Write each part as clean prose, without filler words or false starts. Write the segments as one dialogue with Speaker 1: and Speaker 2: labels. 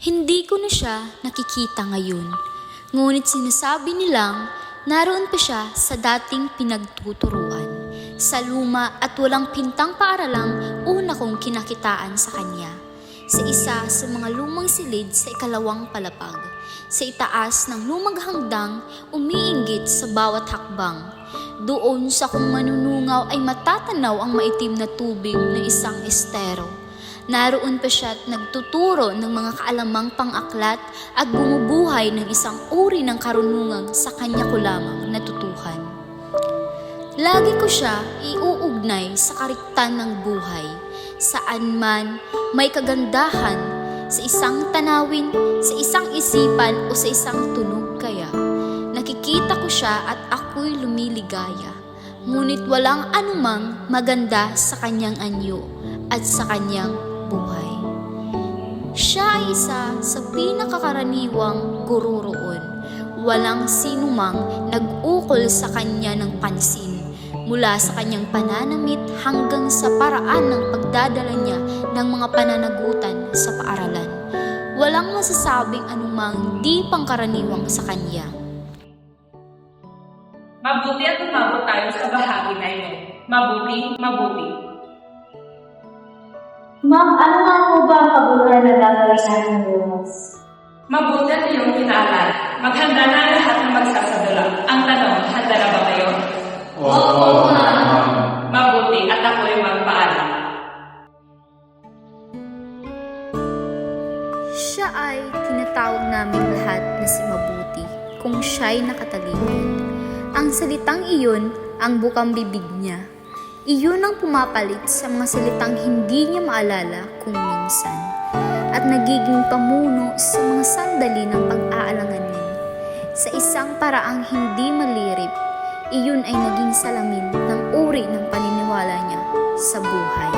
Speaker 1: Hindi ko na siya nakikita ngayon. Ngunit sinasabi nilang naroon pa siya sa dating pinagtuturuan. Sa luma at walang pintang paaralang una kong kinakitaan sa kanya. Sa isa sa mga lumang silid sa ikalawang palapag. Sa itaas ng lumang hangdang umiinggit sa bawat hakbang. Doon sa kung manunungaw ay matatanaw ang maitim na tubig ng isang estero. Naroon pa siya at nagtuturo ng mga kaalamang pang-aklat at bumubuhay ng isang uri ng karunungang sa kanya ko lamang natutuhan. Lagi ko siya iuugnay sa kariktan ng buhay, saan man may kagandahan, sa isang tanawin, sa isang isipan o sa isang tunog kaya. Nakikita ko siya at ako'y lumiligaya, ngunit walang anumang maganda sa kanyang anyo at sa kanyang buhay. Siya ay isa sa pinakakaraniwang guro roon. Walang sinumang nag-ukol sa kanya ng pansin, mula sa kanyang pananamit hanggang sa paraan ng pagdadala niya ng mga pananagutan sa paaralan. Walang masasabing anumang di pangkaraniwang sa kanya.
Speaker 2: Mabuti at umabot tayo sa bahagi na ito. Mabuti, mabuti.
Speaker 3: Ma'am, ano nga po ba ang kabuluhan na gagawin natin bukas?
Speaker 2: Mabuti at iyong kinaaral. Maghanda na ang lahat ng magsasadula. Ang tanong, handa na ba kayo?
Speaker 4: Oo, ma'am.
Speaker 2: Mabuti at ako'y magpaalam.
Speaker 1: Siya ay tinatawag naming lahat na si Mabuti kung siya'y nakatalikod. Ang salitang iyon ang bukang bibig niya. Iyon ang pumapalit sa mga salitang hindi niya maalala kung minsan at nagiging pamuno sa mga sandali ng pag-aalanganin. Sa isang paraang hindi malirip, iyon ay naging salamin ng uri ng paniniwala niya sa buhay.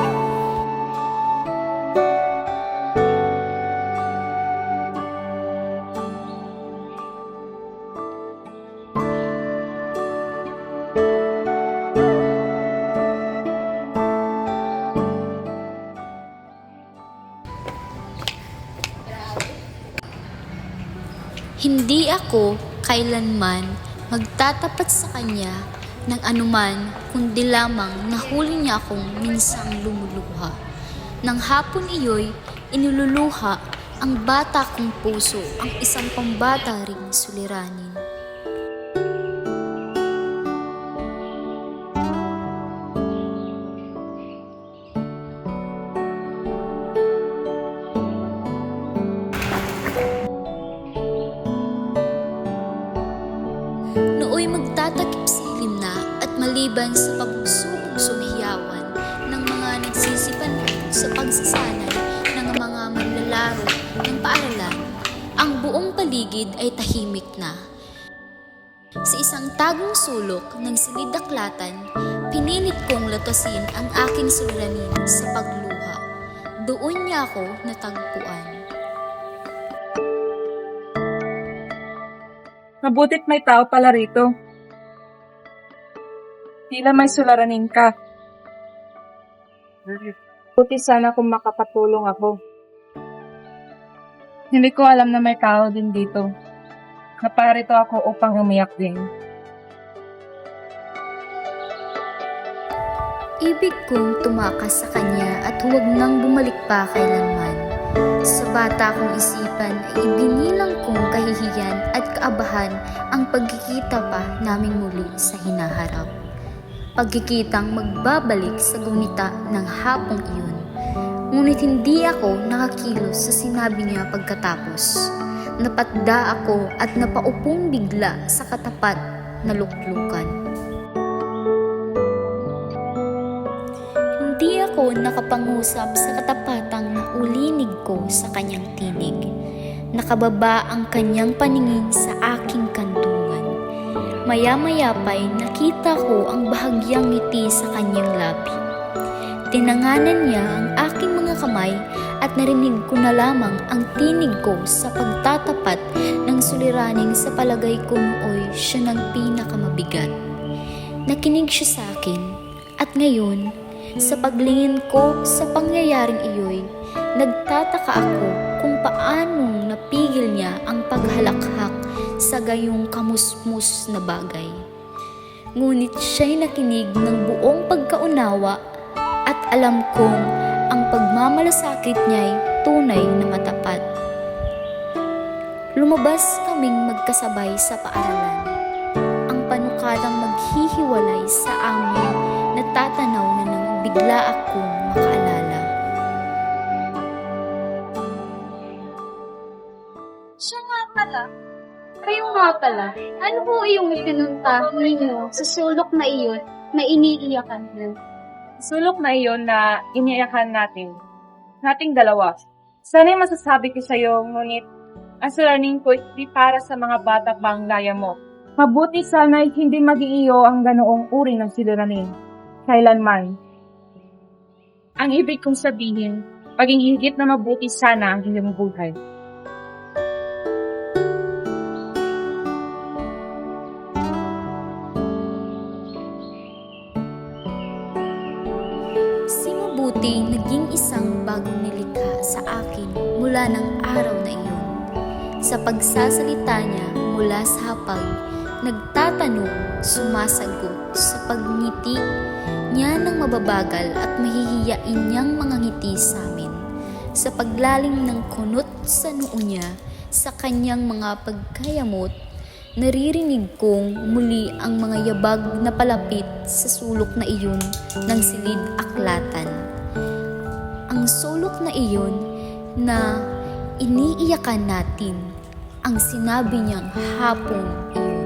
Speaker 1: Hindi ako kailanman magtatapat sa kanya ng anuman kundi lamang nahuli niya akong minsang lumuluha. Nang hapon iyo'y inululuha ang bata kong puso ang isang pambata ring suliranin. Nooy magtatakip silim na at maliban sa pabugso-bugsong hiyawan ng mga nagsisipan sa pagsasanay ng mga manlalaro ng paaralan, ang buong paligid ay tahimik na. Sa isang tagong sulok ng silid-aklatan, pinilit kong lutasin ang aking suliranin sa pagluha. Doon niya ako natagpuan.
Speaker 2: Mabutit may tao pala rito. Tila may sularanin ka. Buti sana kung makapatulong ako. Hindi ko alam na may tao din dito. Naparito ako upang umiyak din.
Speaker 1: Ibig kong tumakas sa kanya at huwag nang bumalik pa kailanman. Sa bata kong isipan ay ibinilang kong kahihiyan at kaabahan ang pagkikita pa naming muli sa hinaharap. Pagkikitang magbabalik sa gunita ng hapong iyon. Ngunit hindi ako nakakilos sa sinabi niya pagkatapos. Napatda ako at napaupong bigla sa katapat na luklukan. Hindi ako nakapangusap sa katapatang naulinig ko sa kanyang tinig. Nakababa ang kanyang paningin sa aking kantungan. Maya-maya pa'y nakita ko ang bahagyang ngiti sa kanyang labi. Tinanganan niya ang aking mga kamay at narinig ko na lamang ang tinig ko sa pagtatapat ng suliraning sa palagay ko nooy siya ng pinakamabigat. Nakinig siya sa akin at ngayon, sa paglingin ko sa pangyayaring iyo'y, nagtataka ako kung paanong napigil niya ang paghalakhak sa gayong kamusmus na bagay. Ngunit siya'y nakinig ng buong pagkaunawa at alam kong ang pagmamalasakit niya'y tunay na matapat. Lumabas kaming magkasabay sa paaralan. Ang panukalang maghihiwalay sa amin natatanaw na nang bigla akong makaalala.
Speaker 3: Siya nga pala. Kayo nga pala. Ano po yung ipinunta ninyo sa sulok na iyon na iniiyakan niyo?
Speaker 2: Sulok na iyon na iniyakan nating dalawa. Sana'y masasabi ko sa'yo, ngunit ang sulanin ko hindi para sa mga bata pang laya mo. Mabuti sana'y hindi mag-iiyo ang ganoong uri ng siluranin. Kailanman. Ang ibig kong sabihin, maging higit na mabuti sana ang inyong buhay.
Speaker 1: Si Mabuti naging isang bagong nilikha sa akin mula ng araw na iyon. Sa pagsasalita niya mula sa hapag, nagtatanong, sumasagot sa pagngiti niya ng mababagal at mahihiyain niyang mga ngiti sa amin. Sa paglalim ng kunot sa noo niya, sa kanyang mga pagkayamot, naririnig kong muli ang mga yabag na palapit sa sulok na iyon ng silid aklatan. Ang sulok na iyon na iniiyakan natin, ang sinabi niyang hapon iyon.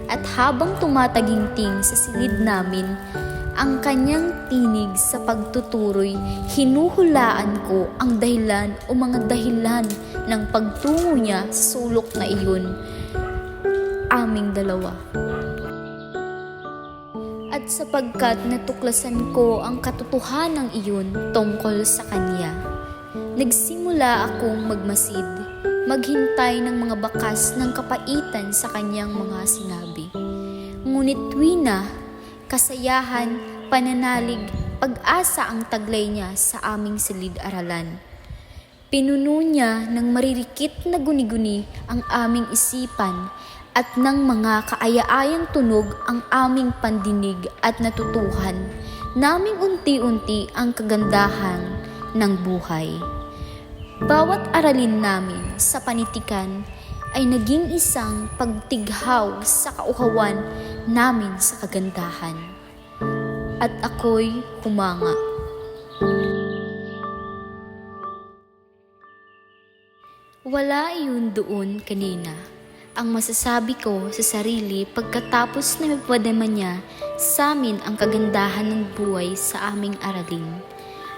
Speaker 1: At habang tumataginting sa silid namin, ang kanyang tinig sa pagtuturoy, hinuhulaan ko ang dahilan o mga dahilan ng pagtungo niya sa sulok na iyon, aming dalawa. At sapagkat natuklasan ko ang katotohanan iyon tungkol sa kanya, nagsimula akong magmasid, maghintay ng mga bakas ng kapaitan sa kanyang mga sinabi. Ngunit tuwina, kasayahan, pananalig, pag-asa ang taglay niya sa aming silid-aralan. Pinuno niya ng maririkit na guni-guni ang aming isipan at ng mga kaaya-ayang tunog ang aming pandinig at natutuhan naming unti-unti ang kagandahan ng buhay. Bawat aralin namin sa panitikan ay naging isang pagtighaw sa kauhawan namin sa kagandahan. At ako'y humanga. Wala iyon doon kanina. Ang masasabi ko sa sarili pagkatapos na mapadama niya sa amin ang kagandahan ng buhay sa aming aralin.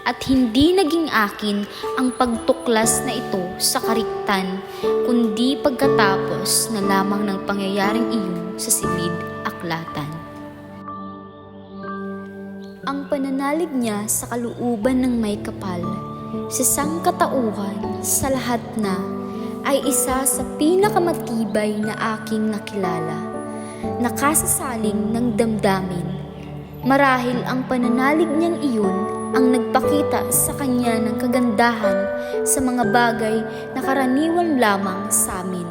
Speaker 1: At hindi naging akin ang pagtuklas na ito sa kariktan, kundi pagkatapos na lamang ng pangyayaring iyon sa silid aklatan. Ang pananalig niya sa kalooban ng may kapal, sa sangkatauhan, sa lahat na, ay isa sa pinakamatibay na aking nakilala, nakasasaling ng damdamin. Marahil ang pananalig niyang iyon ang nagpakita sa kanya ng kagandahan sa mga bagay na karaniwan lamang sa amin.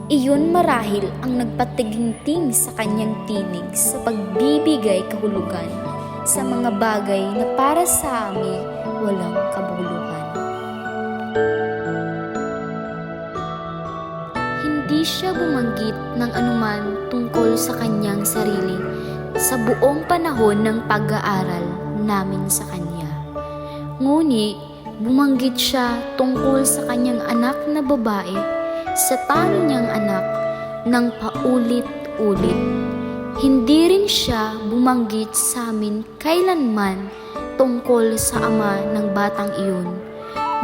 Speaker 1: Iyon marahil ang nagpatiginting sa kanyang tinig sa pagbibigay kahulugan sa mga bagay na para sa amin walang kabuluhan. Hindi siya bumanggit ng anuman tungkol sa kanyang sarili sa buong panahon ng pag-aaral namin sa kanya. Ngunit bumanggit siya tungkol sa kanyang anak na babae, sa talo niyang anak, ng paulit-ulit. Hindi rin siya bumanggit sa amin kailanman tungkol sa ama ng batang iyon.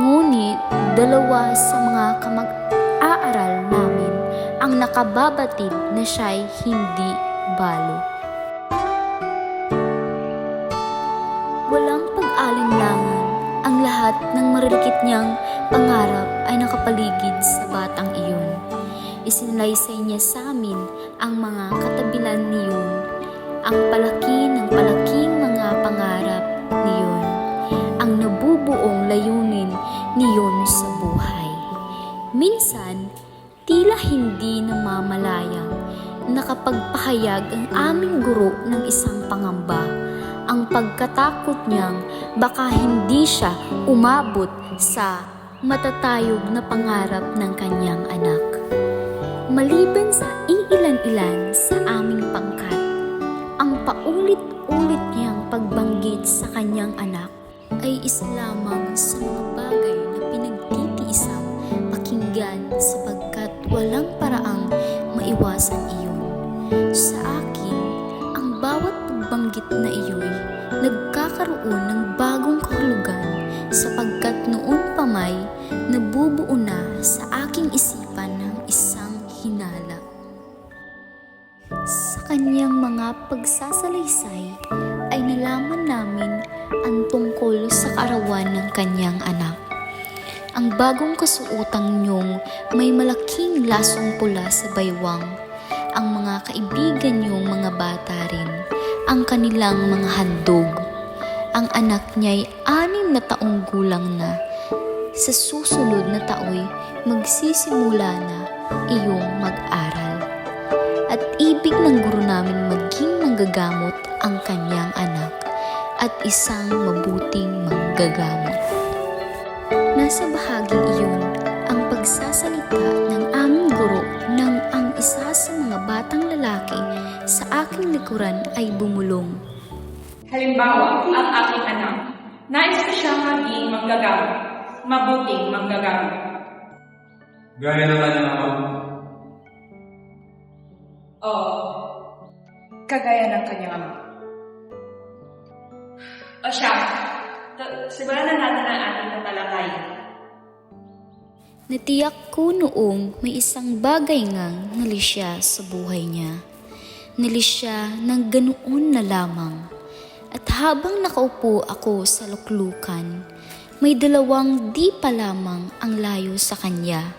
Speaker 1: Ngunit dalawa sa mga kamag-aaral namin ang nakababatid na siya'y hindi balo. Walang pag-alinlangan, ang lahat ng maririkit niyang pangarap ay nakapaligid sa batang iyon. Isinalaysay niya sa amin ang mga katabilan niyon, ang palaki ng palaking mga pangarap niyon, ang nabubuong layunin niyon sa buhay. Minsan, tila hindi namamalayang nakapagpahayag ang aming guro ng isang pangamba, ang pagkatakot niyang baka hindi siya umabot sa matatayog na pangarap ng kanyang anak. Maliban sa iilan-ilan sa aming pangkat, ang paulit-ulit niyang pagbanggit sa kanyang anak ay isa lamang sa mga bagay na pinagtitiisang pakinggan sapagkat walang paraang maiwasan iyon. Sa akin, ang bawat pagbanggit na iyo'y nagkakaroon ng bagong kahulugan sapagkat noon pa may nabubuo na sa aking isipan ng isang hinala. Sa kanyang mga pagsasalaysay ay nalaman namin ang tungkol sa kaarawan ng kanyang anak. Ang bagong kasuotang niyong may malaking lasong pula sa baywang. Ang mga kaibigan niyong mga bata rin, ang kanilang mga handog. Ang anak niya'y 6 na taong gulang na. Sa susunod na tao'y magsisimula na iyong mag-aral. At ibig ng guro namin maging manggagamot ang kanyang anak at isang mabuting manggagamot. Nasa bahaging iyon ang pagsasalita ng aming guro nang ang isa sa mga batang lalaki sa aking likuran ay bumulong.
Speaker 2: Halimbawa, ang aking anak, nais ko siyang maging manggagamot, mabuting manggagamot.
Speaker 4: Gaya ng kanyang ama.
Speaker 2: Oo, kagaya ng kanyang ama. O siya, simulan na natin ang ating tatalakay.
Speaker 1: Natiyak ko noong may isang bagay ngang nalisya sa buhay niya. Nalisya ng ganoon na lamang. At habang nakaupo ako sa luklukan, may 2 di pa lamang ang layo sa kanya.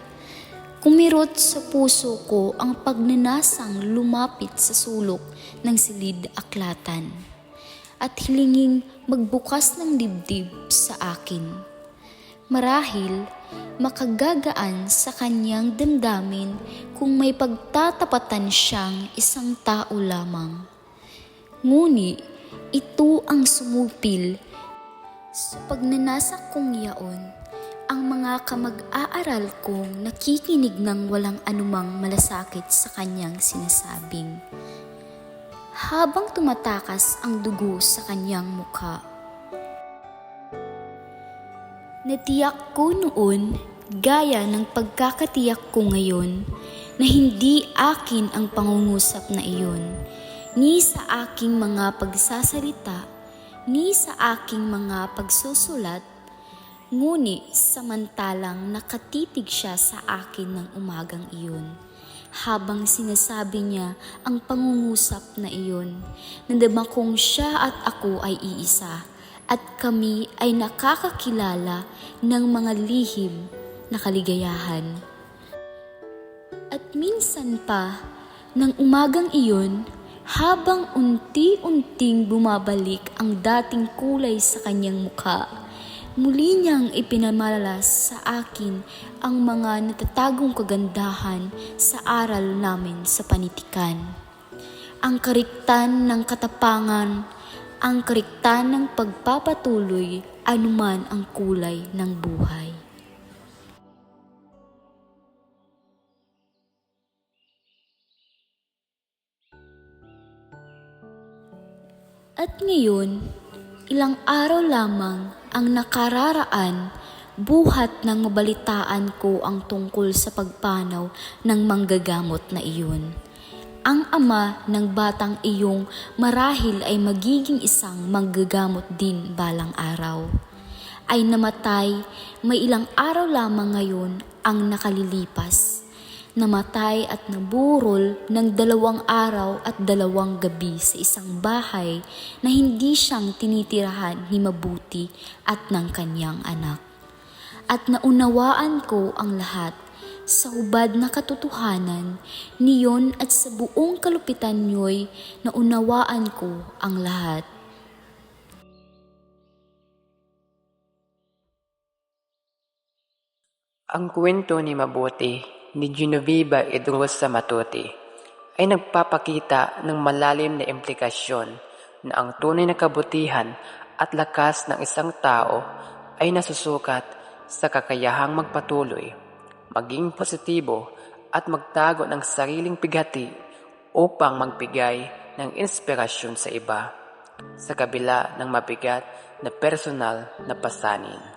Speaker 1: Kumirot sa puso ko ang pagnanasang lumapit sa sulok ng silid aklatan at hilinging magbukas ng dibdib sa akin. Marahil makagagaan sa kanyang damdamin kung may pagtatapatan siyang isang tao lamang. Ngunit ito ang sumupil sa pagnanasa kong yaon. Ang mga kamag-aaral kong nakikinig ng walang anumang malasakit sa kanyang sinasabing. Habang tumatakas ang dugo sa kanyang mukha. Natiyak ko noon, gaya ng pagkakatiyak ko ngayon, na hindi akin ang pangungusap na iyon, ni sa aking mga pagsasalita, ni sa aking mga pagsusulat, ngunit samantalang nakatitig siya sa akin ng umagang iyon. Habang sinasabi niya ang pangungusap na iyon, nadama kong siya at ako ay iisa, at kami ay nakakakilala ng mga lihim na kaligayahan. At minsan pa, ng umagang iyon, habang unti-unting bumabalik ang dating kulay sa kanyang mukha, muli niyang ipinamalalas sa akin ang mga natatagong kagandahan sa aral namin sa panitikan. Ang kariktan ng katapangan, ang kariktan ng pagpapatuloy, anuman ang kulay ng buhay. At ngayon, ilang araw lamang ang nakararaan buhat ng mabalitaan ko ang tungkol sa pagpanaw ng manggagamot na iyon. Ang ama ng batang iyong marahil ay magiging isang manggagamot din balang araw. Ay namatay, may ilang araw lamang ngayon ang nakalilipas. Namatay at naburol ng 2 araw at 2 gabi sa isang bahay na hindi siyang tinitirahan ni mabuti at ng kanyang anak. At naunawaan ko ang lahat sa hubad na katotohanan niyon at sa buong kalupitan niyo'y naunawaan ko ang lahat.
Speaker 5: Ang kwento ni Mabuti ni Genoveva Idrosa Matuti ay nagpapakita ng malalim na implikasyon na ang tunay na kabutihan at lakas ng isang tao ay nasusukat sa kakayahang magpatuloy, maging positibo at magtago ng sariling pighati upang magbigay ng inspirasyon sa iba sa kabila ng mabigat na personal na pasanin.